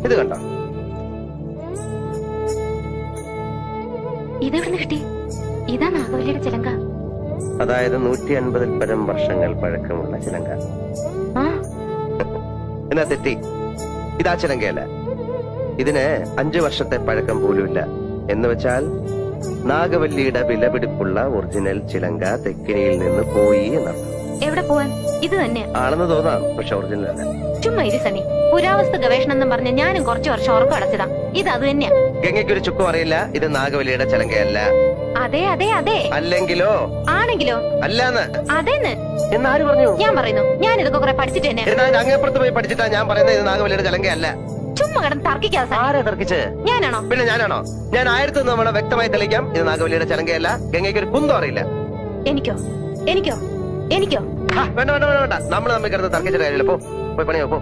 ഇത് കണ്ടോ? ഇതെവിടെ കിട്ടി? ഇതാ നാഗവല്ലിയുടെ ചിലങ്ക. അതായത് 150-ൽ പരം വർഷങ്ങൾ പഴക്കമുള്ള ചിലങ്ക. എന്നാ തെറ്റി. ഇതാ ചിലങ്കയല്ല. ഇതിന് 5 വർഷത്തെ പഴക്കം പോലുമില്ല. എന്ന് വെച്ചാൽ നാഗവല്ലിയുടെ വിലപിടിപ്പുള്ള ഒറിജിനൽ ചിലങ്ക തെക്കിനിയിൽ നിന്ന് പോയി എന്നർത്ഥം. എവിടെ പോവാൻ? ഇത് തന്നെ ആണെന്ന് തോന്നാം, പക്ഷെ ഒറിജിനൽ അല്ല. ചുമ്മാ ഇരി സണ്ണി. പുരാവസ്തു ഗവേഷണം എന്നും പറഞ്ഞ് ഞാനും കുറച്ചു വർഷം ഉറക്കം അടച്ചതാ. ഇത് അത് തന്നെയാ. ഗംഗയ്ക്കൊരു ചുക്കും അറിയില്ല. ഇത് നാഗവല്ലിയുടെ ചിലങ്കയല്ല. അതെ അതെ അതെ. അല്ലെങ്കിലോ? ആണെങ്കിലോ? അല്ലാന്ന്. അതെന്ന് എന്നാര് പറഞ്ഞു? ഞാൻ പറയുന്നു. ഞാൻ ഇതൊക്കെ കുറെ പഠിച്ചിട്ട് തന്നെ. അങ്ങേപ്പുറത്ത് പോയി പഠിച്ചിട്ടാ ഞാൻ പറയുന്നത് ഇത് നാഗവല്ലിയുടെ ചിലങ്കയല്ല. ചുമ്മാ കിടന്ന് തർക്കിക്കാതെ. ആരാ തർക്കിച്ച്? ഞാനാണോ? പിന്നെ ഞാനാണോ? ഞാൻ 1000 തവണ വ്യക്തമായി തെളിയിക്കാം, ഇത് നാഗവല്ലിയുടെ ചിലങ്കയല്ല. ഗംഗയ്ക്ക് ഒരു കുന്തം അറിയില്ല. എനിക്കോ? എനിക്കോ? എനിക്കോ? വേണ്ട വേണ്ട വേണ്ട വേണ്ട. നമ്മൾ തമ്മിൽ കിടന്ന് തർക്കിച്ചിട്ട് കാര്യമില്ല. പോയി പണിയോ പോ.